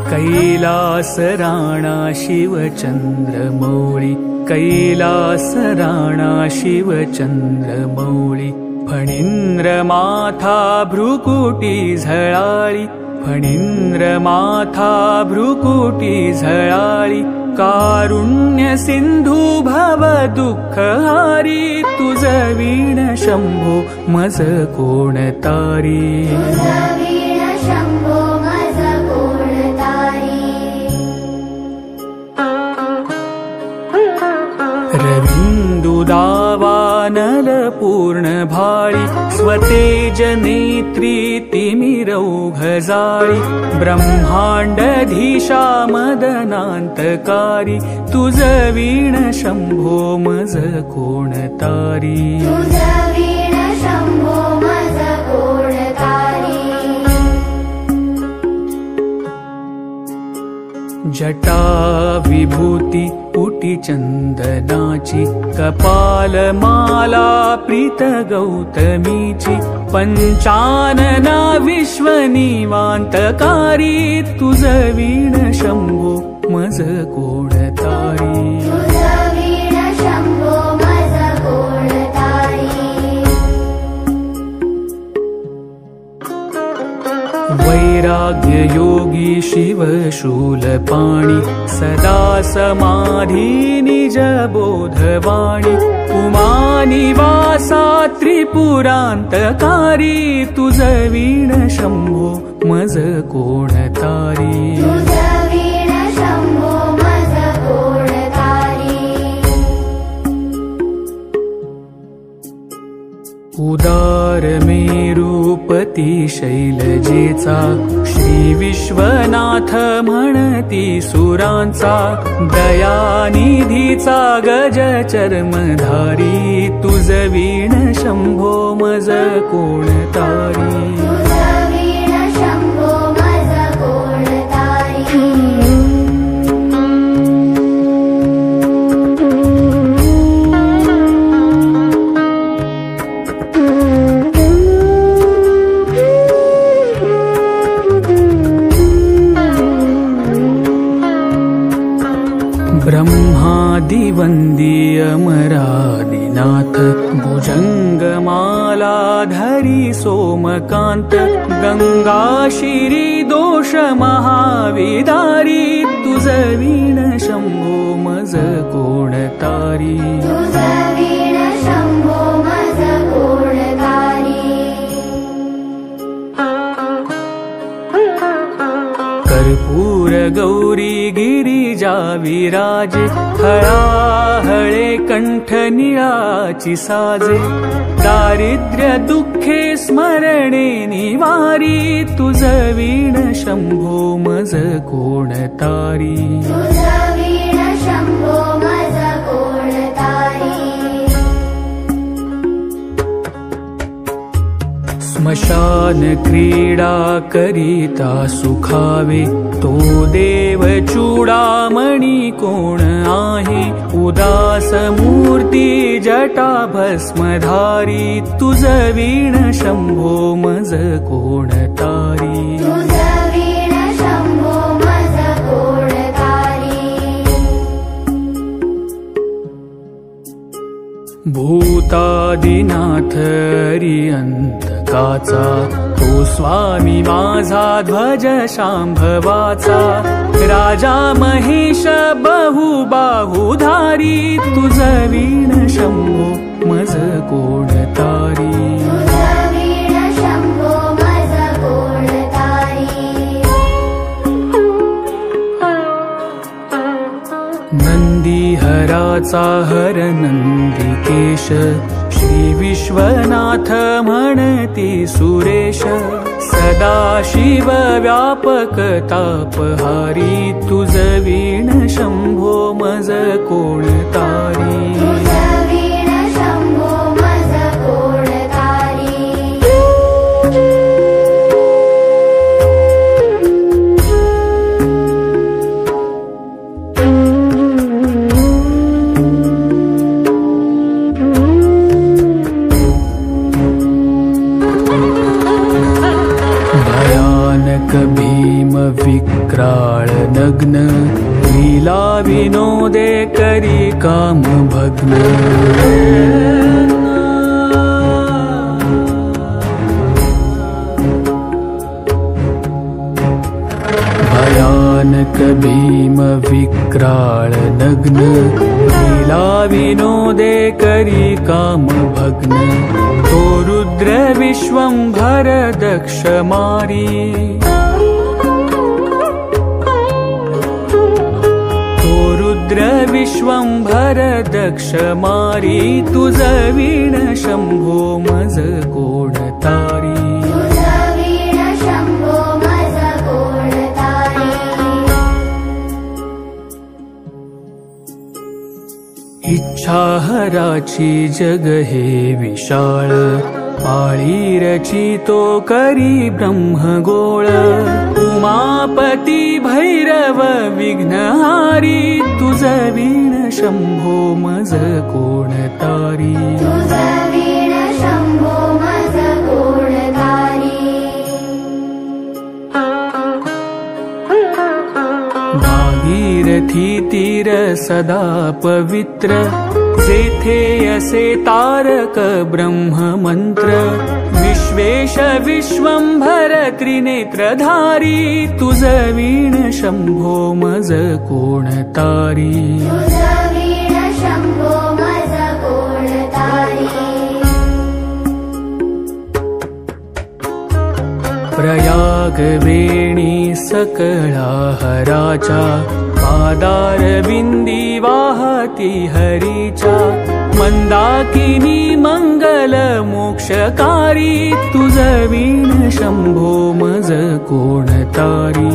कैलास राणा शिवचंद्रमौळी, कैलास राणा शिवचंद्रमौळी, फणींद्र माथा भ्रुकुटी झळाळी, फणींद्र माथा भ्रुकुटी झळाळी, कारुण्य सिंधू भव दुःखहारी, तुझ वीण शंभो मज कोण तारी, रविन्दुदावानल पूर्ण भाळी, स्वतेज नेत्री तिमिरौघजाळी, ब्रह्मांडधीशा मदनांतकारी, तुझ वीण शंभो मज कोण तारी, जटा विभूती पुटी चंदनाची, कपाल माला प्रीत गौतमीची, पंचानना विश्वनिवांतकारी, तुझ वीण शंभो मज कोण तारी, वैराग्य योगी शिव शूलपाणी, सदा समाधी निज बोधवाणी, उमानिवासा त्रिपुरांतकारी, तुझ वीण शंभो मज कोण तारी, उदार मेरुपती शैलजेचा, श्री विश्वनाथ म्हणती सुरांचा, दयानिधीचा गज चर्मधारी, तुझ वीण शंभो मज कोण तारी, ब्रह्मादिवंदी अमरादिनाथ, भुजंगमालाधरी सोमकांत, गंगा शिरी दोष महाविदारी, तुझ वीण शंभो मज कोण तारी, कर्पूर गौरी गिरिजा विराजे, हळाहळे कंठ निळाची साजे, दारिद्र्य दुःखे स्मरणे निवारी, तुझ वीण शंभो मज कोण तारी, स्मशान क्रीडा करिता सुखावे, तो देव चूडामणी कोण आहे, उदास मूर्ती जटा भस्मधारी, तुझ वीण शंभो मज कोण तारी, भूतादिनाथ अरिहंतकाचा, तो स्वामी माझा ध्वज शांभवाचा, राजा महेश बहुबाहुधारी, तुझ वीण शंभो मज कोण तारी, नंदीहराचा हर नंदिकेश, श्री विश्वनाथ म्हणती सुरेश, सदा शिव व्यापक तापहारी, तुझ वीण शंभो मज कोण तारी, भीम विक्राळ नग्न लीला विनोदे करी काम भग्न भयानक भीम विक्राळ नग्न लीला विनोदे करी काम भग्न तो रुद्र विश्वंभर दक्ष मारी तो रुद्र विश्वंभर दक्ष मारी तुझ वीण शंभो मज कोण तारी इच्छा हराची जग हे विशाळ पाळी रचितो करी ब्रह्मगोळ उमापती भैरव विघ्नहारी तुझ वीण शंभो मज कोण तारी भागीरथी तीर सदा पवित्र जेथे असे तारक ब्रह्म मंत्र विश्वेश विश्वंभर त्रिनेत्रधारी तुझ वीण शंभो मज कोण तारी प्रयाग वेणी सकळा हराचा पादार बिंदी वाहती हरीचा मंदाकिनी मंगल मोक्षकारी तुझ वीण शंभो मज कोण तारी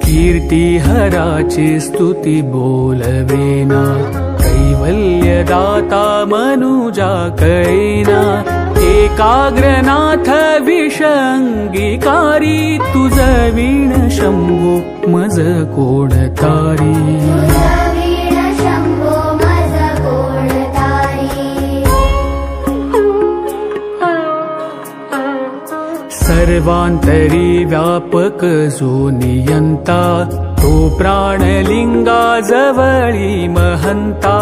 कीर्ती हराची स्तुती बोलवेना कैवल्यदाता मनुजा कळेना एकाग्रनाथ विषंगीकारी तुझ वीण शंभो मज कोण तारी सर्वांतरी व्यापक जो नियंता तो प्राणलिंगा जवळी महंता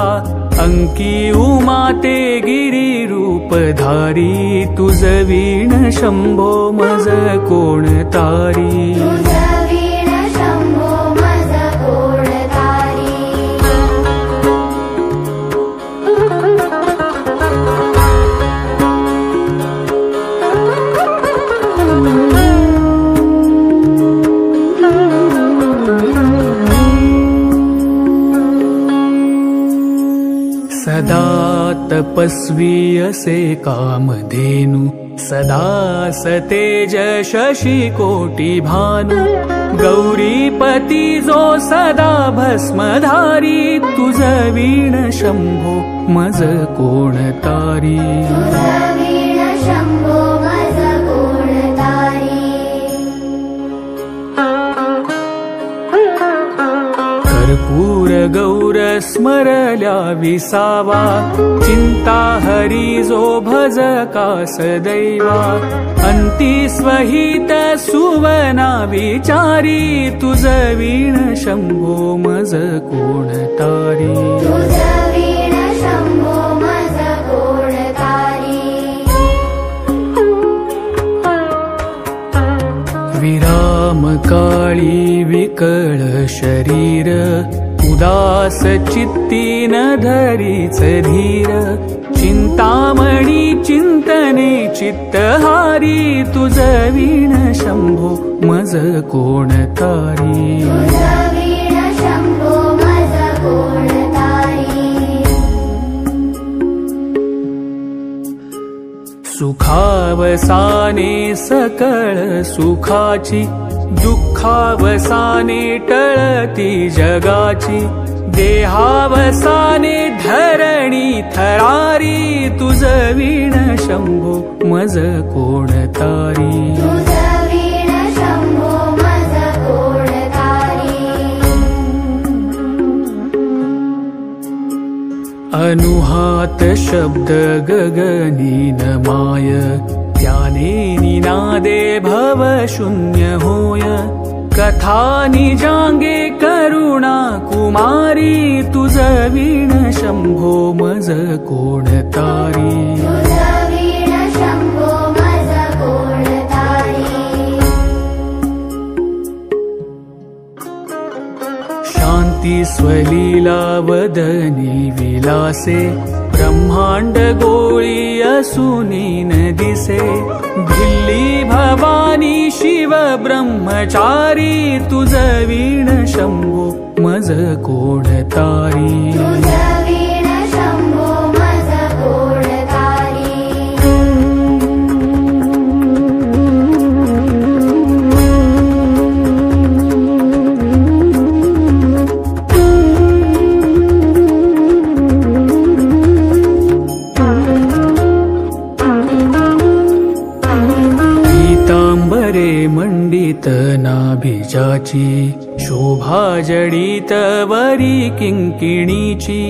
अंकी उमाते गिरी रूपधारी तुझ वीण शंभो मज कोण तारी सदा तपस्वी असे कामधेनु सदा सतेज शशी कोटी भानु गौरीपती जो सदा भस्मधारी तुझ वीण शंभो मज कोण तारी कर्पूर गौर स्मरल्या विसावा चिंता हरी जो भजका सदैवा अंती स्वहित सुवना विचारी तुझ वीण शंभो मज कोण तारी विराम काळी विकळ शरीर उदास चित्ती न धरीच धीर चिंतामणी चिंतने चित्तहारी तुझ वीण शंभो मज कोण तारी सुखावसाने सकळ सुखाची दुःखावसाने टळती जगाची देहावसाने धरणी थरारी तुझ वीण शंभो मज कोण तारी अनुहात शब्द गगनी नमाय त्याने निनादे भव शून्य होय कथा निजांगे करुणा कुमारी तुझ वीण शंभो मज कोण तारी शांती स्वलीला वदनी विलासे ब्रह्मांड गोळी असुनी न दिसे भिल्ली भवानी शिव ब्रह्मचारी तुझ वीण शंभो मज कोण तारी मंडित नाभिजाची शोभा जडित वरी किंकिणीची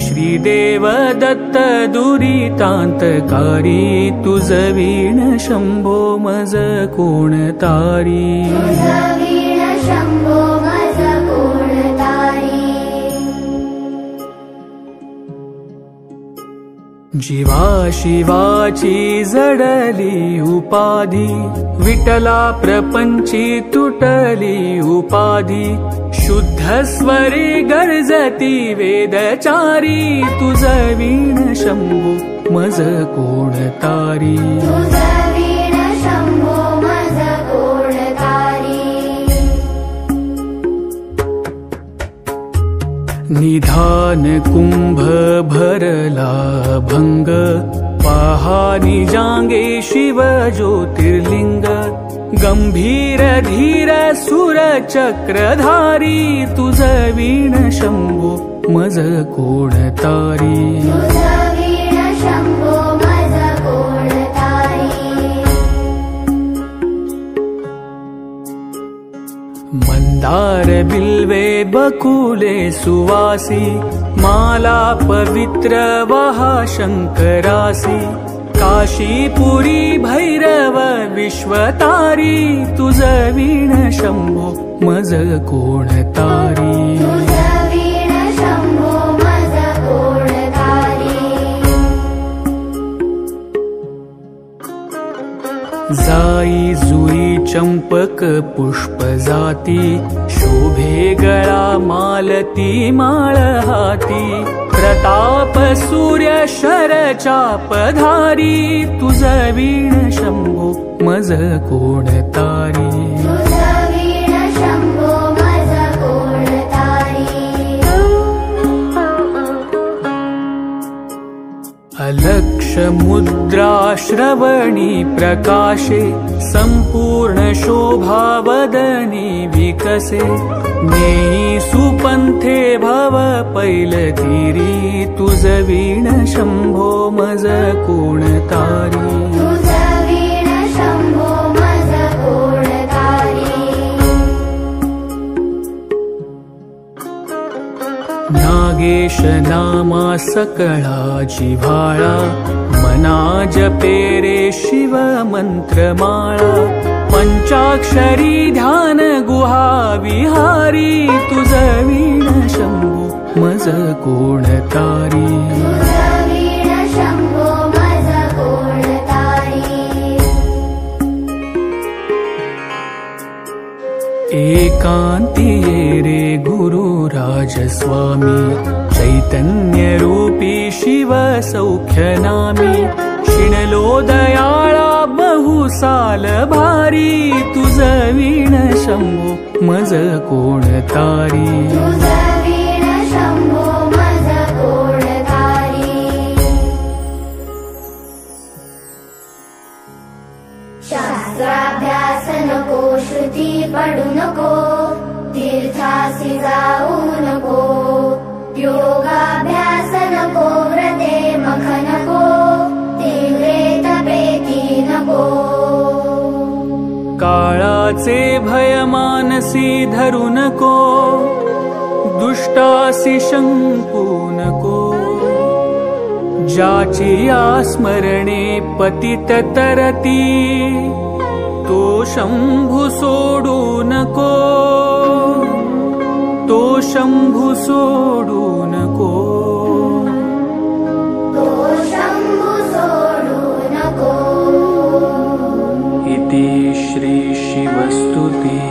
श्रीदेव दत्त दुरितांतकारी तुझ वीण शंभो मज कोण तारी जीवा शिवाची जडली उपाधी विठला प्रपंची तुटली उपाधी शुद्ध स्वरी गर्जती वेदचारी तुझ वीण शंभो मज कोण तारी निधान कुंभ भरला भंग पहा निजांगे शिव ज्योतिर्लिंग गंभीर धीर सुर चक्रधारी तुझ वीण शंभो मज कोण तारी मंदार बिल्वे बकुले सुवासी माला पवित्र वहा शंकरासी काशीपुरी भैरव विश्वतारी तुझ वीण शंभो मज कोण तारी जाई जुई चंपक पुष्प जाती शोभे गळा मालती माळ हाती प्रताप सूर्य शर चापधारी तुझ वीण शंभो मज कोण तारी अलक्ष मुद्रा श्रवणी प्रकाशे संपूर्ण शोभा वदनी विकसे नेई सुपंथे भव पैलतीरी तुझ वीण शंभो मज कोण तारी नागेश नामा सकळा जिव्हाळा मना जपे रे शिव मंत्रमाळा पंचाक्षरी ध्यान गुहा विहारी तुझ वीण शंभो मज कोण तारी एकांती ये रे गुरु राजस्वामी चैतन्य रूपी शिव सौख्य नामी शिणलो दयाळा बहुसाल भारी तुझ वीण शंभो मज कोण तारी शास्त्राभ्यास नको श्रुती पडू नको तीर्थासी जाऊ नको योगाभ्यास नको व्रते मख नको तीव्रे तपेती नको काळाचे भय मानसी धरू नको दुष्टासी शंकू नको ज्याचिया स्मरणे पतित तरती तो शंभु सोडू नको, तो शंभु सोडू नको, तो शंभु सोडू नको। इति श्री शिवस्तुती